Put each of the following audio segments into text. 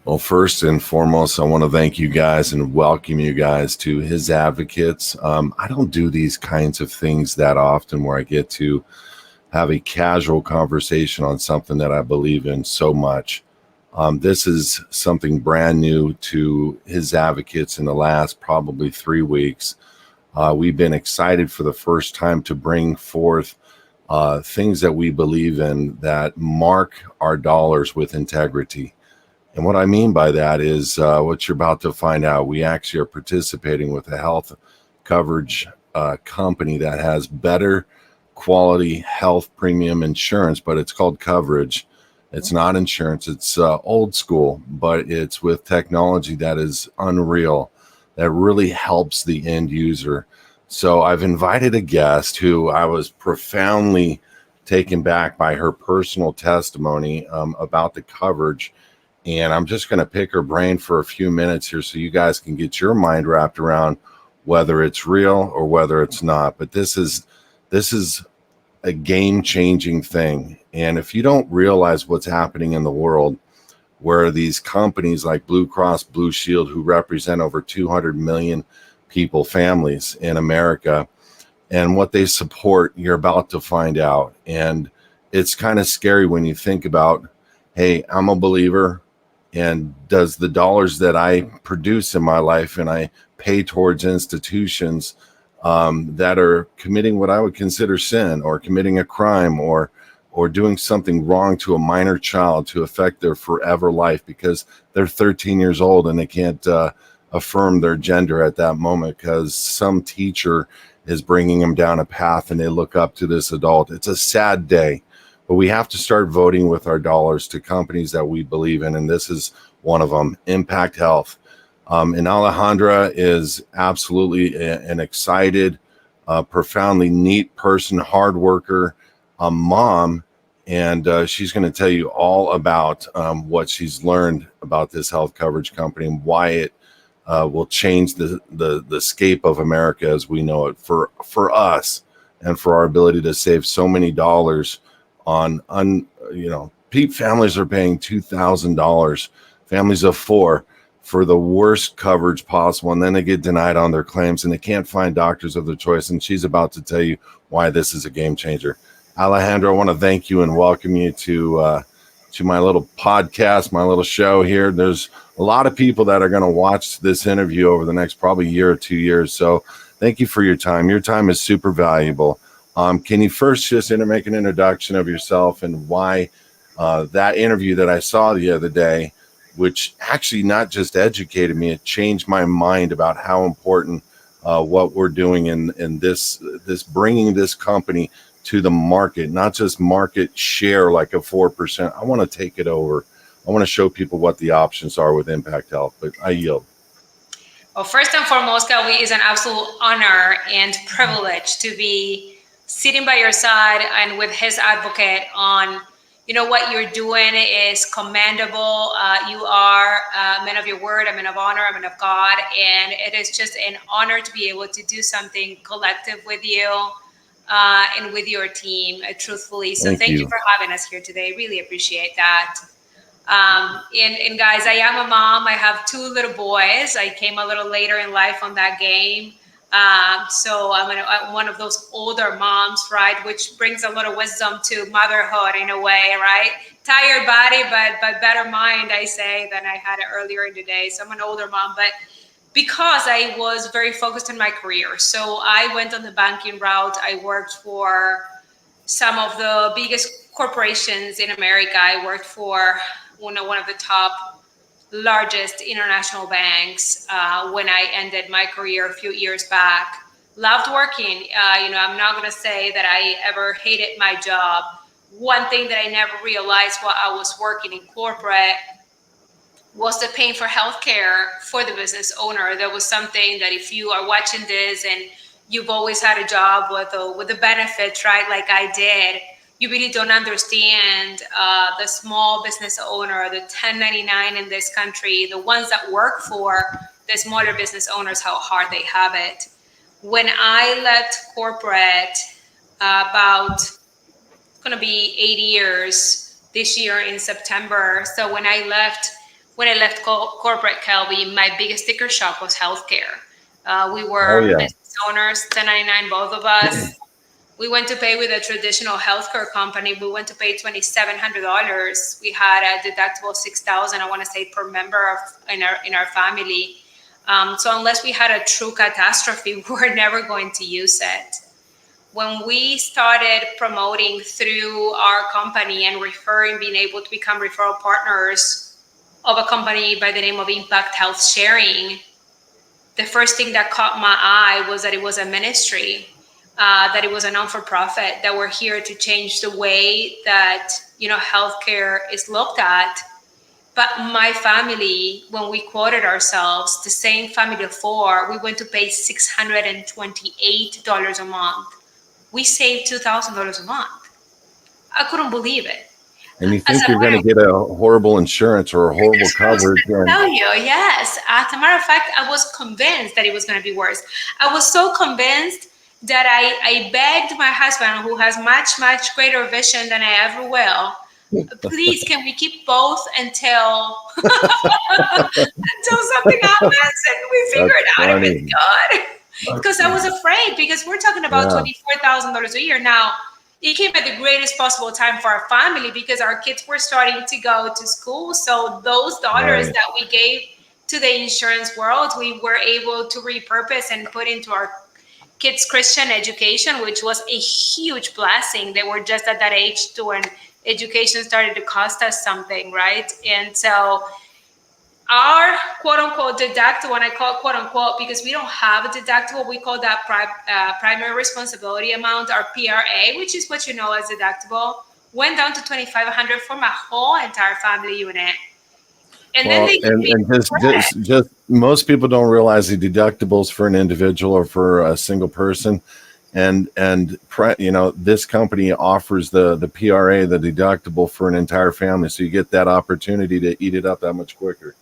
Well, first and foremost, I want to thank you guys and welcome you guys to His Advocates. I don't do these kinds of things that often where I get to have a casual conversation on something that I believe in so much. This is something brand new to His Advocates in the last probably 3 weeks. We've been excited for the first time to bring forth things that we believe in that mark our dollars with integrity. And what I mean by that is what you're about to find out. We actually are participating with a health coverage company that has better quality health premium insurance, but it's called coverage. It's not insurance. It's old school, but it's with technology that is unreal, that really helps the end user. So I've invited a guest who I was profoundly taken back by her personal testimony about the coverage, and I'm just going to pick her brain for a few minutes here so you guys can get your mind wrapped around whether it's real or whether it's not. But this is a game-changing thing. And if you don't realize what's happening in the world, where these companies like Blue Cross Blue Shield, who represent over 200 million people, families in America, and what they support, you're about to find out. And it's kind of scary when you think about, hey, I'm a believer, and does the dollars that I produce in my life and I pay towards institutions that are committing what I would consider sin, or committing a crime, or doing something wrong to a minor child to affect their forever life because they're 13 years old and they can't affirm their gender at that moment because some teacher is bringing them down a path and they look up to this adult. It's a sad day. But we have to start voting with our dollars to companies that we believe in, and this is one of them, Impact Health. And Alejandra is absolutely an excited, profoundly neat person, hard worker, a mom, and she's going to tell you all about what she's learned about this health coverage company and why it will change the scape of America as we know it for us, and for our ability to save so many dollars on families are paying $2,000, families of four, for the worst coverage possible, and then they get denied on their claims and they can't find doctors of their choice. And she's about to tell you why this is a game changer. Alejandra, I want to thank you and welcome you to my little podcast, my little show here. There's a lot of people that are going to watch this interview over the next probably year or 2 years. So thank you for your time. Your time is super valuable. Can you first just make an introduction of yourself and why that interview that I saw the other day, which actually not just educated me, it changed my mind about how important what we're doing in this bringing this company to the market, not just market share like a 4%. I want to take it over. I want to show people what the options are with Impact Health, but I yield. Well, first and foremost, Kelly, it's an absolute honor and privilege to be sitting by your side and with his advocate on, what you're doing is commendable. You are a man of your word, a man of honor, a man of God, and it is just an honor to be able to do something collective with you and with your team, truthfully. So Thank thank you you. for having us here today. Really appreciate that. And guys, I am a mom. I have two little boys. I came a little later in life on that game. So I'm one of those older moms, right? Which brings a lot of wisdom to motherhood in a way, right? Tired body, but better mind, I say, than I had earlier in the day. So I'm an older mom, but because I was very focused on my career. So I went on the banking route. I worked for some of the biggest corporations in America. I worked for one of the top largest international banks when I ended my career a few years back. Loved working. I'm not going to say that I ever hated my job. One thing that I never realized while I was working in corporate was the paying for healthcare for the business owner. There was something that if you are watching this and you've always had a job with the benefits, right, like I did, you really don't understand the small business owner, the 1099 in this country, the ones that work for the smaller business owners, how hard they have it. When I left corporate about going to be 8 years this year in September. So when I left when I left corporate, Kelby, my biggest sticker shock was healthcare. We Oh were yeah. business owners, 1099, both of us. We went to pay with a traditional healthcare company. We went to pay $2,700. We had a deductible 6,000, I want to say, per member in our family. So unless we had a true catastrophe, we were never going to use it. When we started promoting through our company and referring, being able to become referral partners of a company by the name of Impact Health Sharing, the first thing that caught my eye was that it was a ministry, that it was a non-for-profit, that we're here to change the way that healthcare is looked at. But my family, when we quoted ourselves, the same family of four, we went to pay $628 a month. We saved $2,000 a month. I couldn't believe it. And you As think a you're going to matter get a horrible insurance or a horrible That's what I was coverage, going to and tell you. Yes. As a matter of fact, I was convinced that it was going to be worse. I was so convinced that I begged my husband, who has much, much greater vision than I ever will, please, can we keep both until until something happens and we figure that's it out if it's funny. good? Because I was afraid, because we're talking about Yeah, $24,000 a year now. It came at the greatest possible time for our family because our kids were starting to go to school. So those dollars right. that we gave to the insurance world, we were able to repurpose and put into our kids' Christian education, which was a huge blessing. They were just at that age to when education started to cost us something, right? And so our quote unquote deductible, and I call it quote unquote because we don't have a deductible, we call that primary responsibility amount, our PRA, which is what you know as deductible, went down to 2,500 for my whole entire family unit. And then Well, they gave me and credit. just most people don't realize the deductibles for an individual or for a single person, this company offers the PRA, the deductible for an entire family, so you get that opportunity to eat it up that much quicker.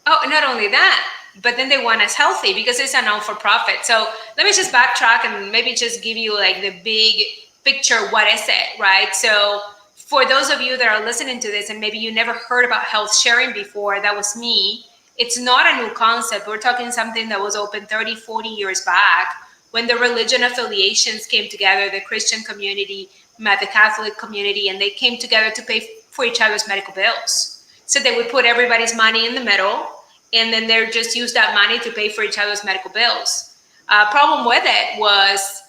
Oh, not only that, but then they want us healthy because it's a non-for-profit. So let me just backtrack and maybe just give you like the big picture. What is it, right? So for those of you that are listening to this and maybe you never heard about health sharing before, that was me. It's not a new concept. We're talking something that was open 30, 40 years back when the religion affiliations came together, the Christian community met the Catholic community, and they came together to pay for each other's medical bills. So they would put everybody's money in the middle, and then they just use that money to pay for each other's medical bills. Problem with it was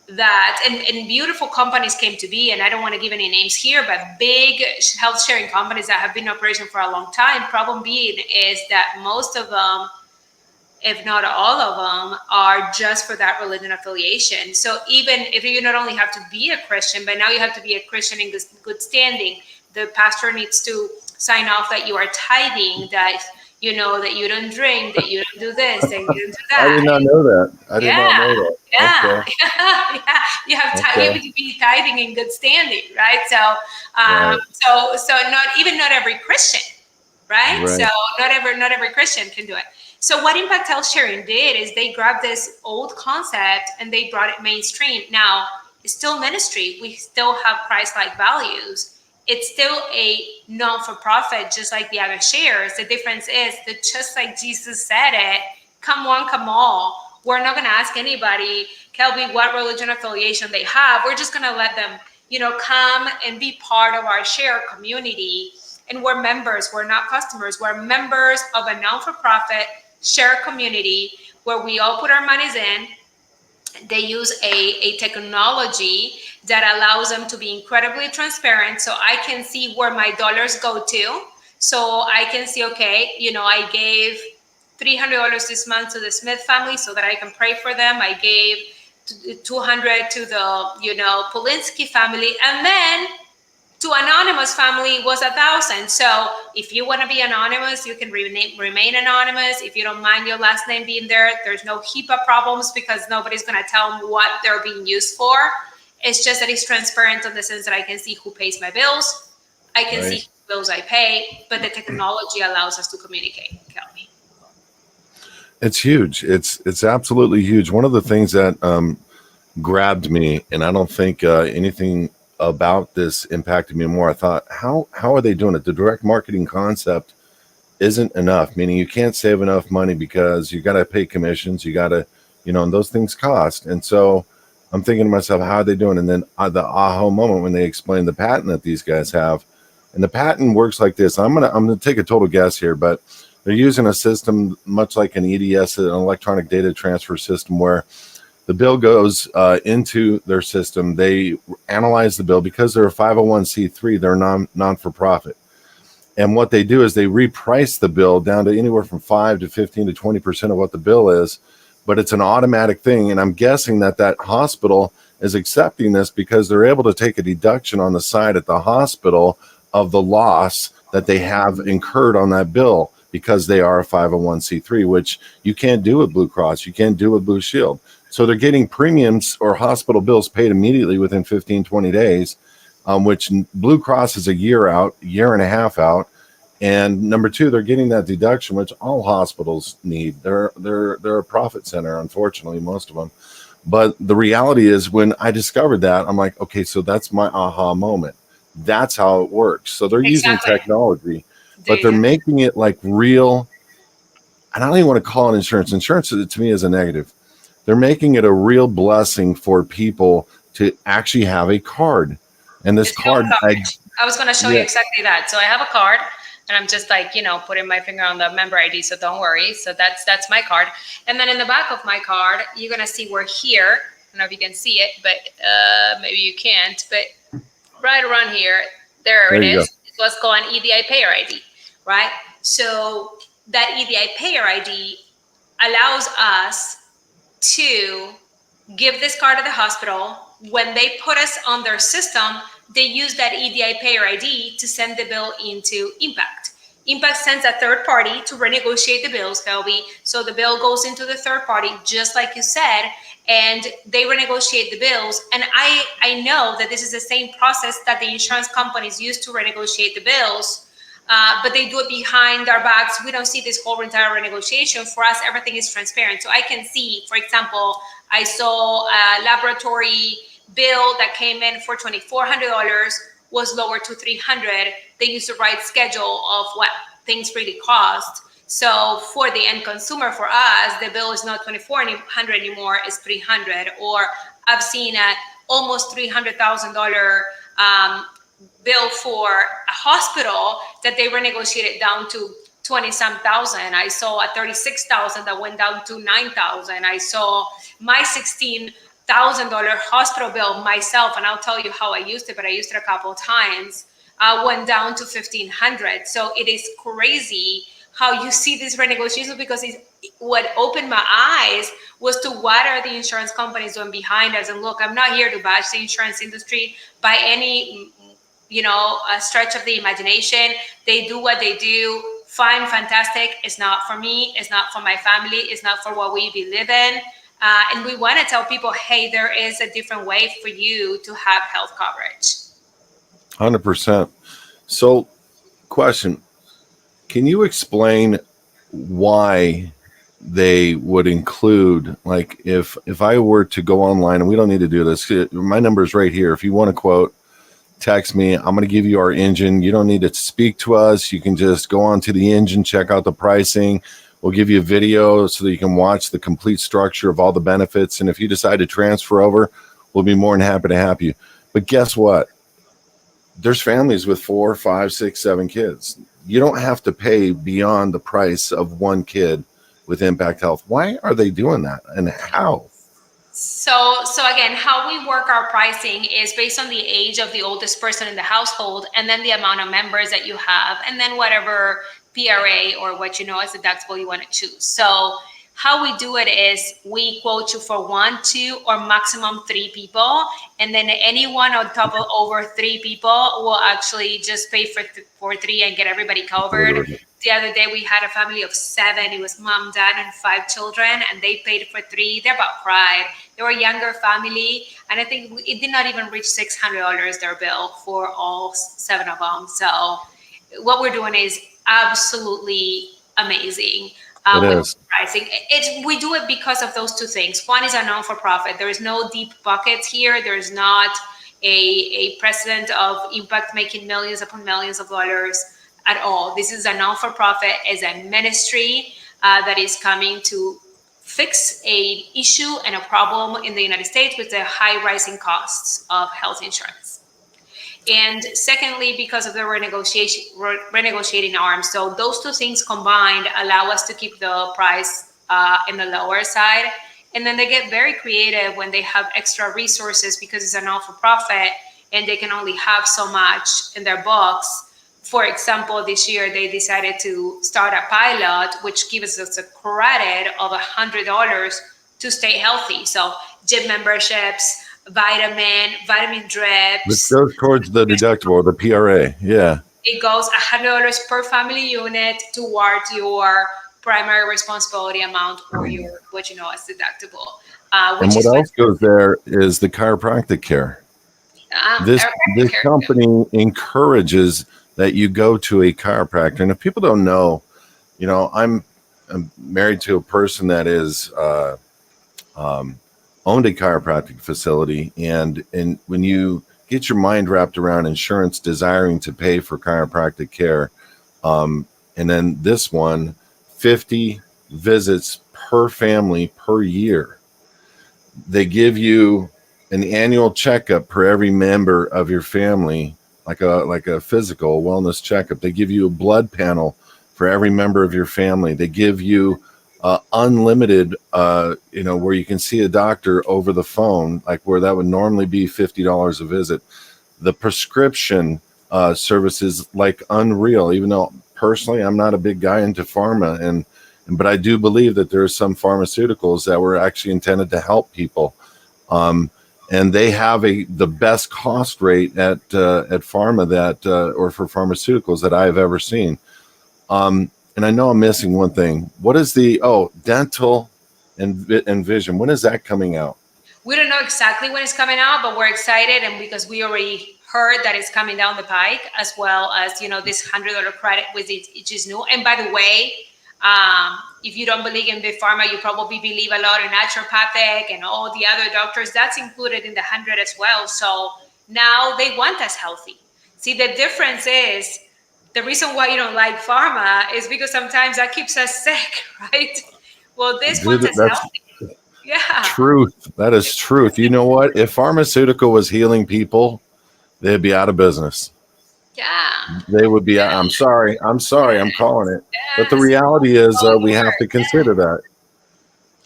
that, and beautiful companies came to be, and I don't want to give any names here, but big health sharing companies that have been in operation for a long time. Problem being is that most of them, if not all of them, are just for that religion affiliation. So even if you not only have to be a Christian, but now you have to be a Christian in good standing. The pastor needs to sign off that you are tithing, that that you don't drink, that you don't do this, that you don't do I did that. not know that. I did not Yeah, know that. yeah, Okay, yeah. You okay, have to be tithing in good standing, right? So, right, not every Christian, right? So right, not every Christian can do it. So what Impact Health Sharing did is they grabbed this old concept and they brought it mainstream. Now it's still ministry. We still have Christ-like values. It's still a non-for-profit, just like the other shares. The difference is that just like Jesus said it, come one, come all. We're not going to ask anybody, Kelby, what religion affiliation they have. We're just going to let them, come and be part of our share community. And we're members. We're not customers. We're members of a non-for-profit share community where we all put our monies in. They use a technology that allows them to be incredibly transparent, so I can see where my dollars go to. So I can see, okay, I gave $300 this month to the Smith family so that I can pray for them. I gave 200 to the Polinsky family, and then to anonymous family was 1,000. So if you want to be anonymous, you can remain anonymous. If you don't mind your last name being there, there's no HIPAA problems because nobody's going to tell them what they're being used for. It's just that it's transparent in the sense that I can see who pays my bills. I can see right. whose bills I pay, but the technology allows us to communicate. Kelly. It's huge. It's absolutely huge. One of the things that grabbed me, and I don't think anything about this impacted me more. I thought, how are they doing it? The direct marketing concept isn't enough, meaning you can't save enough money because you got to pay commissions, you got to, and those things cost. And so I'm thinking to myself, how are they doing? And then the aha moment when they explain the patent that these guys have, and the patent works like this. I'm gonna take a total guess here, but they're using a system much like an EDS, an electronic data transfer system, where the bill goes into their system. They analyze the bill because they're a 501c3. They're non for profit. And what they do is they reprice the bill down to anywhere from 5 to 15 to 20% of what the bill is, but it's an automatic thing. And I'm guessing that hospital is accepting this because they're able to take a deduction on the side at the hospital of the loss that they have incurred on that bill because they are a 501c3, which you can't do with Blue Cross, you can't do with Blue Shield. So they're getting premiums or hospital bills paid immediately within 15, 20 days. Which Blue Cross is a year out, year and a half out. And number two, they're getting that deduction, which all hospitals need. They're a profit center, unfortunately, most of them. But the reality is, when I discovered that, I'm like, okay, so that's my aha moment. That's how it works. So they're using technology, but they're making it like real. And I don't even want to call it insurance. Insurance to me is a negative. They're making it a real blessing for people to actually have a card. And this card, I was going to show you exactly that. So I have a card, and I'm just like, putting my finger on the member ID. So don't worry. So that's my card. And then in the back of my card, you're going to see we're here. I don't know if you can see it, but maybe you can't. But right around here, there it is. It's what's called an EDI payer ID, right? So that EDI payer ID allows us to give this card to the hospital. When they put us on their system, they use that EDI payer ID to send the bill into Impact. Impact sends a third party to renegotiate the bills, Kelby. So the bill goes into the third party, just like you said, and they renegotiate the bills. And I know that this is the same process that the insurance companies use to renegotiate the bills. But they do it behind our backs. We don't see this whole entire renegotiation. For us, everything is transparent. So I can see, for example, I saw a laboratory bill that came in for $2,400 was lowered to $300. They used the right schedule of what things really cost. So for the end consumer, for us, the bill is not $2,400 anymore, it's $300. Or I've seen a almost $300,000 bill for a hospital that they renegotiated down to 20-some thousand. I saw a 36,000 that went down to 9,000. I saw my $16,000 hospital bill myself, and I'll tell you how I used it, but I used it a couple of times, went down to 1,500. So it is crazy how you see this renegotiation, because what opened my eyes was to what are the insurance companies doing behind us. And look, I'm not here to bash the insurance industry by any a stretch of the imagination. They do what they do. Fine, fantastic. It's not for me. It's not for my family. It's not for what we live in. And we want to tell people, hey, there is a different way for you to have health coverage. 100%. So, question, can you explain why they would include, like, if I were to go online, and we don't need to do this, my number is right here. If you want to quote, text me. I'm going to give you our engine. You don't need to speak to us. You can just go onto the engine, check out the pricing. We'll give you a video so that you can watch the complete structure of all the benefits. And if you decide to transfer over, we'll be more than happy to help you. But guess what? There's families with 4, 5, 6, 7 kids. You don't have to pay beyond the price of one kid with Impact Health. Why are they doing that, and how? So again, how we work our pricing is based on the age of the oldest person in the household, and then the amount of members that you have, and then whatever PRA or what as deductible you want to choose. So how we do it is we quote you for 1, 2, or maximum 3 people, and then anyone on top of over 3 people will actually just pay for 3 and get everybody covered. The other day we had a family of 7. It was mom, dad, and 5 children, and they paid for 3. They about cried. They were a younger family, and I think it did not even reach $600 their bill for all 7 of them. So what we're doing is absolutely amazing. With pricing. We do it because of those 2 things. One is a non-for-profit. There is no deep pockets here. There is not a precedent of Impact making millions upon millions of dollars. at all. This is a non-for-profit, is a ministry that is coming to fix a issue and a problem in the United States with the high rising costs of health insurance. And secondly, because of the renegotiating arm. So those two things combined allow us to keep the price in the lower side. And then they get very creative when they have extra resources because it's a non-for-profit and they can only have so much in their books. For example, this year they decided to start a pilot, which gives us a credit of $100 to stay healthy. So gym memberships, vitamin This drips. goes towards the deductible, the PRA. Yeah. It goes $100 per family unit towards your primary responsibility amount or your what you know as deductible. And Which what is what else goes there is the chiropractic care. This chiropractic this care. company encourages that you go to a chiropractor. And if people don't know, I'm married to a person that is owned a chiropractic facility, and when you get your mind wrapped around insurance desiring to pay for chiropractic care, and then this one, 50 visits per family per year. They give you an annual checkup per every member of your family, like a physical wellness checkup. They give you a blood panel for every member of your family. They give you unlimited, where you can see a doctor over the phone, like where that would normally be $50 a visit. The prescription service is like unreal, even though personally I'm not a big guy into pharma, but I do believe that there are some pharmaceuticals that were actually intended to help people. And they have the best cost rate at pharma or for pharmaceuticals that I have ever seen. And I know I'm missing one thing. What is dental and vision? When is that coming out? We don't know exactly when it's coming out, but we're excited, and because we already heard that it's coming down the pike, as well as this $100 credit with it, which is new. And by the way, if you don't believe in big pharma, you probably believe a lot in naturopathic and all the other doctors. That's included in the 100 as well. So now they want us healthy. See, the difference is the reason why you don't like pharma is because sometimes that keeps us sick, right? Well, this Dude, wants us that's healthy. Yeah. truth. That is truth. You know what? If pharmaceutical was healing people, they'd be out of business. Yeah. They would be. I'm sorry. I'm calling it. But the Yes. reality is, we have to consider that.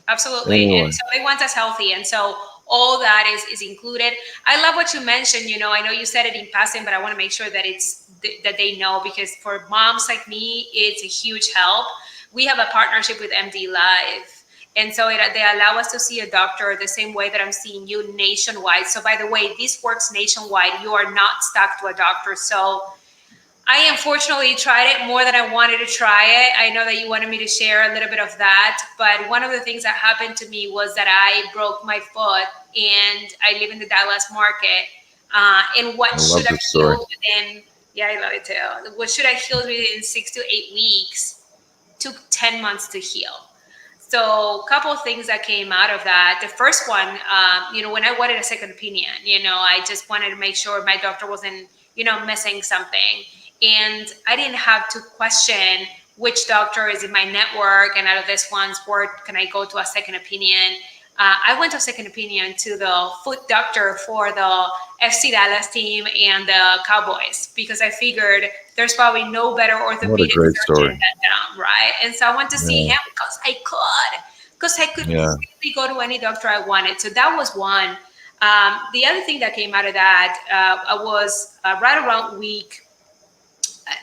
Absolutely. Anyway, And so they want us healthy. And so all that is included. I love what you mentioned. I know you said it in passing, but I want to make sure that that they know, because for moms like me, it's a huge help. We have a partnership with MD Live. And so they allow us to see a doctor the same way that I'm seeing you nationwide. So by the way, this works nationwide. You are not stuck to a doctor. So I unfortunately tried it more than I wanted to try it. I know that you wanted me to share a little bit of that, but one of the things that happened to me was that I broke my foot, and I live in the Dallas market. And what I should love have this story. healed within, yeah, I love it too. What should have healed within 6 to 8 weeks took 10 months to heal. So a couple of things that came out of that. The first one, when I wanted a second opinion, I just wanted to make sure my doctor wasn't, missing something. And I didn't have to question which doctor is in my network, and out of this one's work, can I go to a second opinion? I went to a second opinion to the foot doctor for the FC Dallas team and the Cowboys, because I figured there's probably no better What a orthopedic great surgeon story. than them, right? And so I went to see Yeah. him because I could Yeah. really go to any doctor I wanted. So that was one. The other thing that came out of that, I was right around week,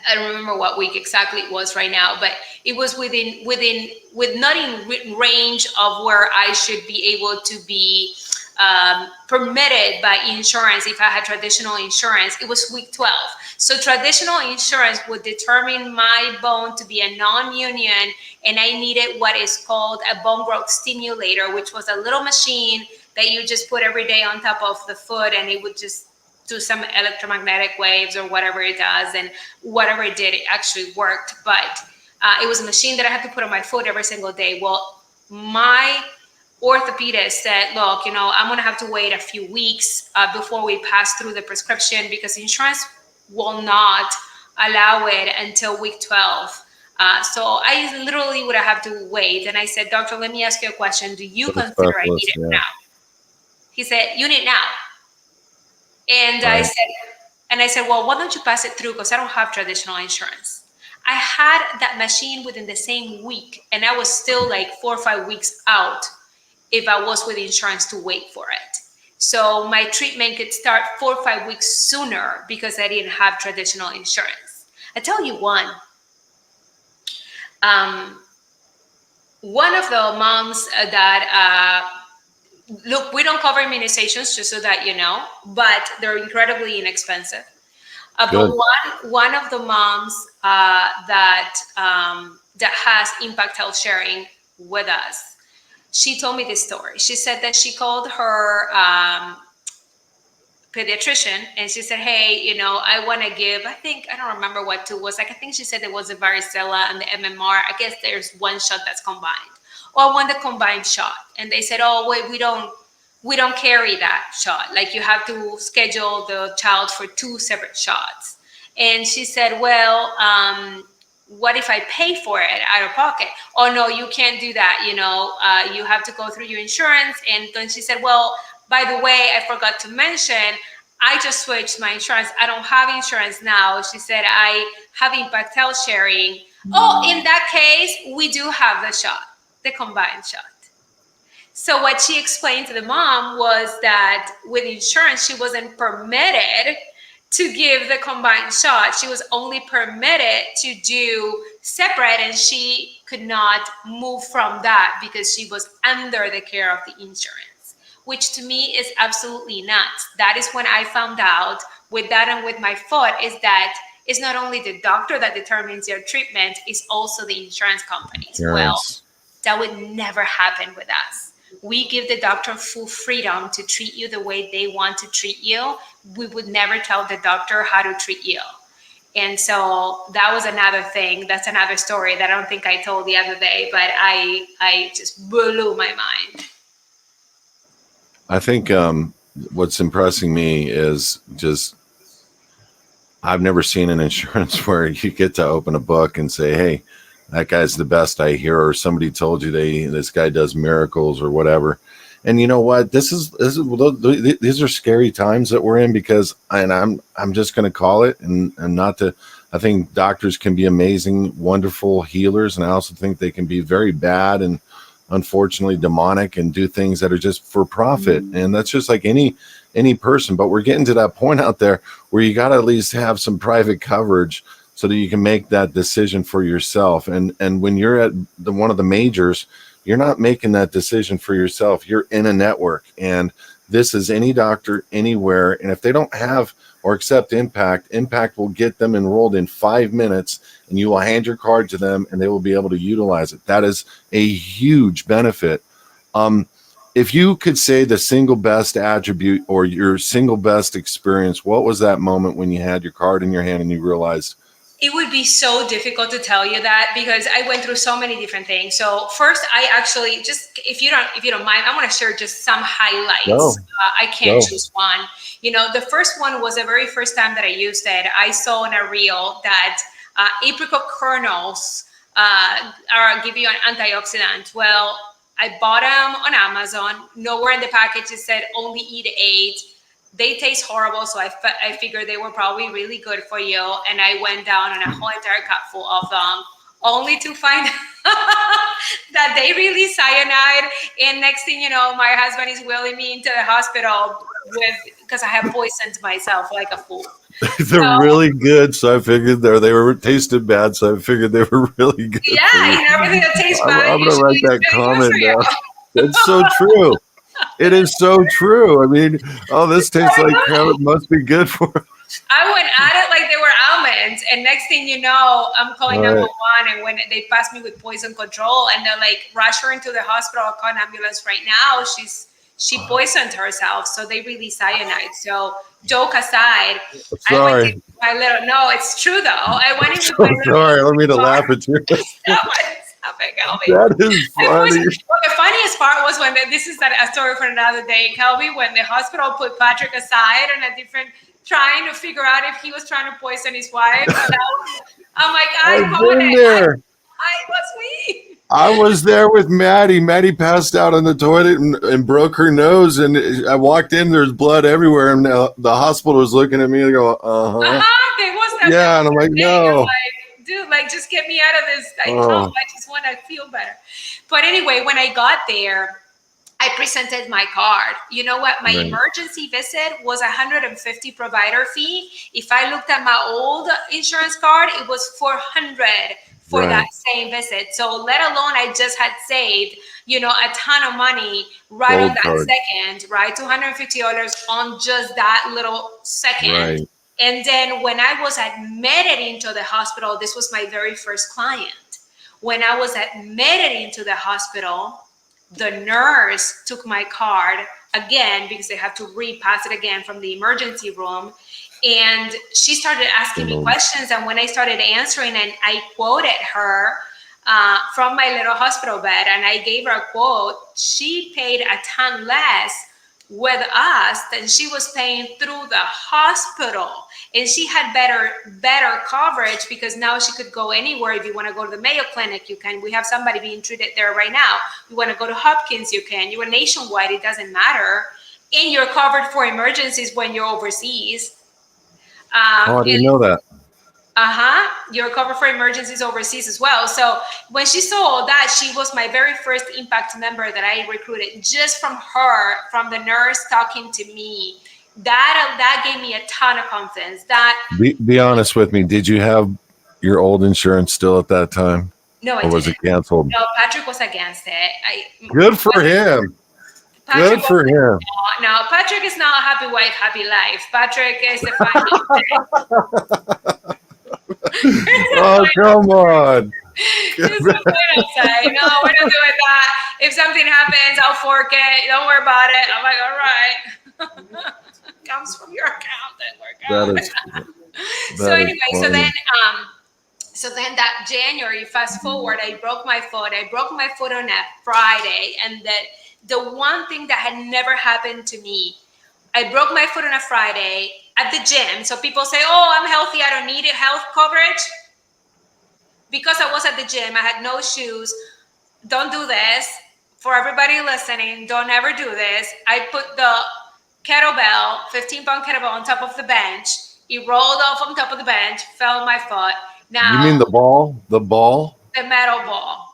I don't remember what week exactly it was right now, but it was with not in range of where I should be able to be permitted by insurance if I had traditional insurance. It was week 12. So traditional insurance would determine my bone to be a non-union, and I needed what is called a bone growth stimulator, which was a little machine that you just put every day on top of the foot, and it would just do some electromagnetic waves or whatever it does, and whatever it did, it actually worked. But it was a machine that I had to put on my foot every single day. Well, my orthopedist said, look, I'm going to have to wait a few weeks before we pass through the prescription, because insurance will not allow it until week 12. So I literally would have to wait. And I said, doctor, let me ask you a question. Do you For the consider I need specialist, it yeah. now? He said, you need now. And Right. I said, well, why don't you pass it through? Because I don't have traditional insurance. I had that machine within the same week, and I was still like 4 or 5 weeks out if I was with insurance to wait for it. So my treatment could start 4 or 5 weeks sooner because I didn't have traditional insurance. I tell you um, one of the moms that look, we don't cover immunizations, just so that you know, but they're incredibly inexpensive. But Good. one of the moms that has Impact Health Sharing with us, she told me this story. She said that she called her pediatrician and she said, hey, I want to give, I don't remember what two was. Like, I think she said it was the varicella and the MMR. I guess there's one shot that's combined. Or I want the combined shot. And they said, oh, wait, we don't carry that shot. Like, you have to schedule the child for two separate shots. And she said, well, what if I pay for it out of pocket? Oh, no, you can't do that. You have to go through your insurance. And then she said, well, by the way, I forgot to mention, I just switched my insurance. I don't have insurance now. She said, I have Impact Health Sharing. Oh, in that case, we do have the shot, the combined shot. So what she explained to the mom was that with insurance, she wasn't permitted to give the combined shot. She was only permitted to do separate, and she could not move from that because she was under the care of the insurance, which to me is absolutely nuts. That is when I found out with that and with my foot is that it's not only the doctor that determines your treatment, it's also the insurance companies. Well, Insurance. that would never happen with us. We give the doctor full freedom to treat you the way they want to treat you. We would never tell the doctor how to treat you. And so that was another thing. That's another story that I don't think I told the other day, but I just blew my mind. I think what's impressing me is just I've never seen an insurance where you get to open a book and say, hey, that guy's the best I hear, or somebody told you this guy does miracles or whatever. And you know what? These are scary times that we're in because, and I'm just going to call it, and not to. I think doctors can be amazing, wonderful healers, and I also think they can be very bad and unfortunately demonic and do things that are just for profit. And that's just like any person. But we're getting to that point out there where you got to at least have some private coverage so that you can make that decision for yourself. And when you're at one of the majors, you're not making that decision for yourself. You're in a network, and this is any doctor anywhere. And if they don't have or accept Impact will get them enrolled in 5 minutes, and you will hand your card to them and they will be able to utilize it. That is a huge benefit. If you could say the single best attribute or your single best experience, what was that moment when you had your card in your hand and you realized? It would be so difficult to tell you that because I went through so many different things. So first, I actually just, if you don't mind, I want to share just some highlights. I can't choose one. The first one was the very first time that I used it. I saw in a reel that apricot kernels give you an antioxidant. Well, I bought them on Amazon. Nowhere in the package it said only eat 8. They taste horrible, so I figured they were probably really good for you. And I went down on a whole entire cupful of them, only to find that they release cyanide. And next thing you know, my husband is wheeling me into the hospital because I have poisoned myself like a fool. They're really good, so I figured they were tasted bad, so I figured they were really good. Yeah, everything that tastes bad. I'm gonna write that comment down. It's so true. It is so true. I mean, this tastes like crap. It must be good for us. I went at it like they were almonds, and next thing you know, I'm calling 911, and when they passed me with poison control, and they're like, rush her into the hospital, I'll call an ambulance right now. She poisoned herself, so they release cyanide. So joke aside, sorry. No, it's true though. I went in with my little. Sorry, I don't mean to laugh at you. That is funny. The funniest part was when this is a story for another day, Kelby, when the hospital put Patrick aside on a different trying to figure out if he was trying to poison his wife. I'm like, I I've caught been it. there. I was me. I was there with Maddie. Maddie passed out on the toilet and broke her nose. And I walked in, there's blood everywhere. And the hospital was looking at me and go, uh-huh. They was that. Yeah. And I'm like, I'm no. like, dude, like, just get me out of this. I Oh. I just want to feel better. But anyway, when I got there, I presented my card. You know what? My emergency visit was $150 provider fee. If I looked at my old insurance card, it was $400 for that same visit. So let alone I just had saved, a ton of money right on that second, right? $250 on just that little second. Right. And then when I was admitted into the hospital, this was my very first client. When I was admitted into the hospital, the nurse took my card again because they have to repass it again from the emergency room. And she started asking me questions. And when I started answering, and I quoted her from my little hospital bed, and I gave her a quote, she paid a ton less with us than she was paying through the hospital. And she had better coverage because now she could go anywhere. If you want to go to the Mayo Clinic, you can. We have somebody being treated there right now. You want to go to Hopkins, you can. You are nationwide, it doesn't matter. And you're covered for emergencies when you're overseas. I didn't know that. You're covered for emergencies overseas as well. So when she saw all that, she was my very first Impact member that I recruited just from her, from the nurse talking to me. That gave me a ton of confidence. Be honest with me. Did you have your old insurance still at that time? No, I or was didn't. It canceled? No, Patrick was against it. Good for him. Good for him. No, Patrick is not a happy wife, happy life. Patrick is a funny. Oh, come on. This is what I say. No, we're not doing that. If something happens, I'll fork it. Don't worry about it. I'm like, all right. Comes from your account. So anyway, so then that January, fast forward, I broke my foot. I broke my foot on a Friday. And the one thing that had never happened to me, I broke my foot on a Friday at the gym. So people say, oh, I'm healthy, I don't need health coverage. Because I was at the gym, I had no shoes. Don't do this. For everybody listening, don't ever do this. I put the kettlebell, 15-pound kettlebell on top of the bench. It rolled off on top of the bench, fell on my foot. Now, you mean the ball? The ball? The metal ball.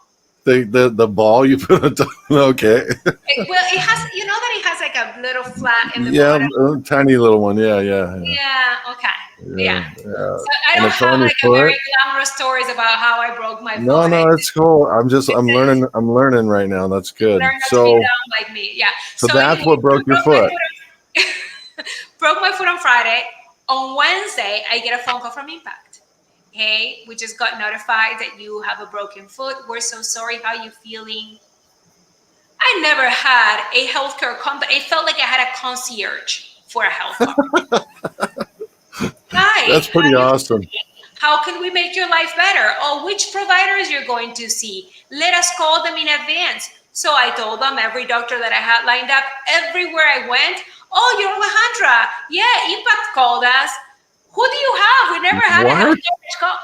The ball you put on top? Okay. It has, that it has like a little flat in the bottom. Yeah, a tiny little one. Yeah. Yeah, okay. Yeah. So I And don't it's on have your like foot? a very glamorous stories about how I broke my foot. No, it's cool. I'm learning right now. That's good. Learn not to be dumb like me. Yeah. So that's what broke your foot. Broke my foot on Friday. On Wednesday, I get a phone call from Impact. Hey, we just got notified that you have a broken foot. We're so sorry. How are you feeling? I never had a healthcare company. It felt like I had a concierge for a health company. Hi, that's pretty awesome. How can we make your life better? Oh, which providers you're going to see? Let us call them in advance. So I told them every doctor that I had lined up, everywhere I went. Oh, you're Alejandra. Yeah, Impact called us. Who do you have? We never had a health coverage call.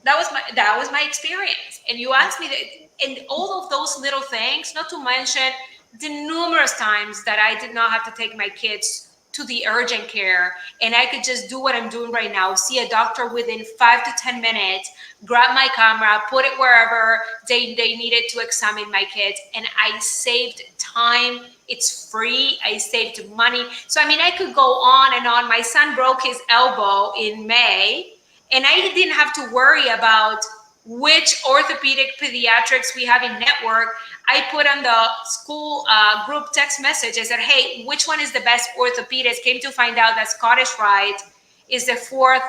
That was my experience. And you asked me that, and all of those little things, not to mention the numerous times that I did not have to take my kids to the urgent care, and I could just do what I'm doing right now, see a doctor within 5 to 10 minutes, grab my camera, put it wherever they needed to examine my kids, and I saved time. It's free. I saved money. So, I could go on and on. My son broke his elbow in May, and I didn't have to worry about which orthopedic pediatrics we have in network. I put on the school group text message. I said, hey, which one is the best orthopedist? Came to find out that Scottish Rite is the 4th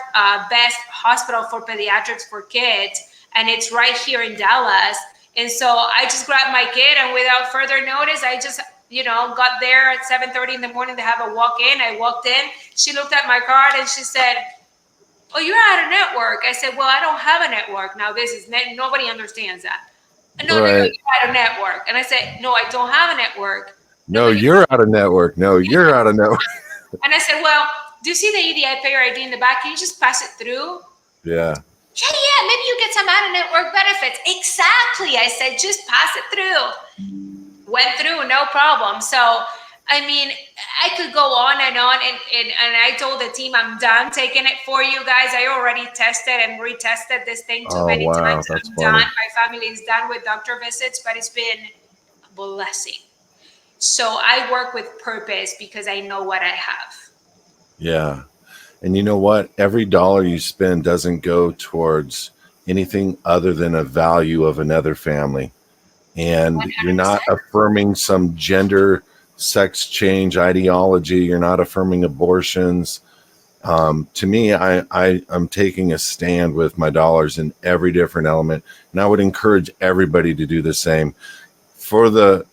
best hospital for pediatrics for kids. And it's right here in Dallas. And so I just grabbed my kid, and without further notice, I just, got there at 7:30 in the morning to have a walk-in. I walked in. She looked at my card and she said, oh, you're out of network. I said, well, I don't have a network. Now, nobody understands that. No, you're out of network. And I said, no, I don't have a network. No, you're out of network. No, you're out of network. And I said, well, do you see the EDI payer ID in the back? Can you just pass it through? Yeah. Yeah, maybe you get some out-of-network benefits. Exactly. I said, just pass it through. Went through, no problem. So, I mean, I could go on and on. And I told the team, I'm done taking it for you guys. I already tested and retested this thing too Oh, many wow. times. That's I'm funny. done. My family is done with doctor visits, but it's been a blessing. So I work with purpose because I know what I have. Yeah. And you know what? Every dollar you spend doesn't go towards anything other than a value of another family. And you're 100%. not affirming some gender sex change ideology. You're not affirming abortions. To me, I'm taking a stand with my dollars in every different element. And I would encourage everybody to do the same. For the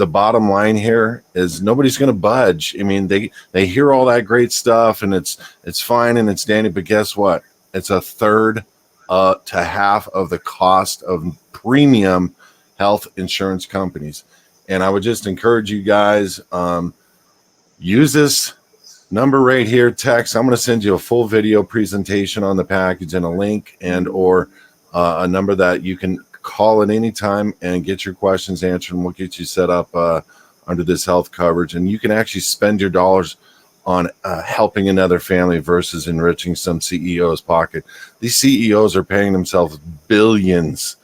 bottom line here is nobody's going to budge. I mean, they hear all that great stuff and it's fine and it's dandy, but guess what? It's a third to half of the cost of premium health insurance companies. And I would just encourage you guys, use this number right here, text. I'm going to send you a full video presentation on the package and a link and or a number that you can call at any time and get your questions answered, and we'll get you set up under this health coverage. And you can actually spend your dollars on helping another family versus enriching some CEO's pocket. These CEOs are paying themselves billions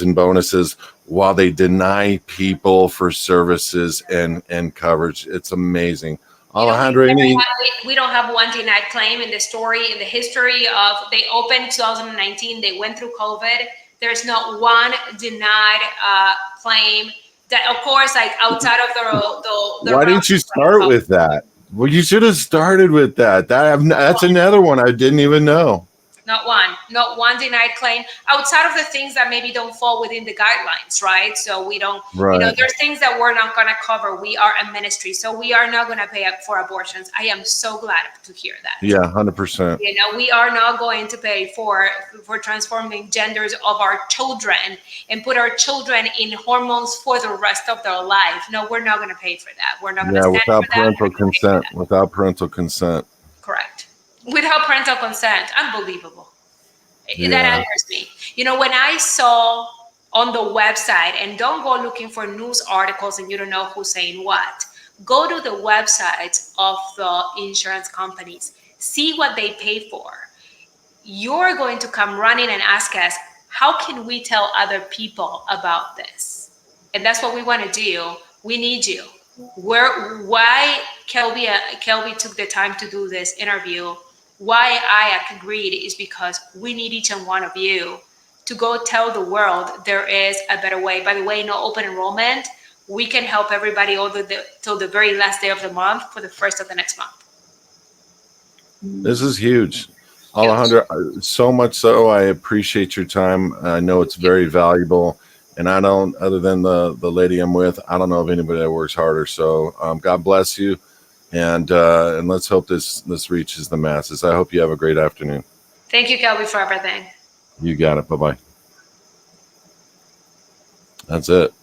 in bonuses while they deny people for services and coverage. It's amazing. Alejandra, we don't have one denied claim in the story, in the history of, they opened 2019, they went through COVID. There's not one denied claim that, of course, like outside of the why didn't you start with that? Well, you should have started with that. That's another one I didn't even know. Not one denied claim outside of the things that maybe don't fall within the guidelines, right? So we don't, there's things that we're not going to cover. We are a ministry, so we are not going to pay up for abortions. I am so glad to hear that. Yeah, 100%. We are not going to pay for transforming genders of our children and put our children in hormones for the rest of their life. No, we're not going to pay for that. We're not going to stand without for parental that. consent. Without parental consent. Correct. Without parental consent. Unbelievable. Yeah. That angers me. When I saw on the website, and don't go looking for news articles and you don't know who's saying what. Go to the websites of the insurance companies. See what they pay for. You're going to come running and ask us, how can we tell other people about this? And that's what we want to do. We need you. Why Kelby took the time to do this interview, why I agreed, is because we need each and one of you to go tell the world there is a better way. By the way, no open enrollment. We can help everybody till the very last day of the month for the first of the next month. This is huge. Alejandra, so much so, I appreciate your time. I know it's very valuable. And I don't, other than the lady I'm with, I don't know of anybody that works harder. So God bless you. And let's hope this reaches the masses. I hope you have a great afternoon. Thank you, Kelby, for everything. You got it. Bye-bye. That's it.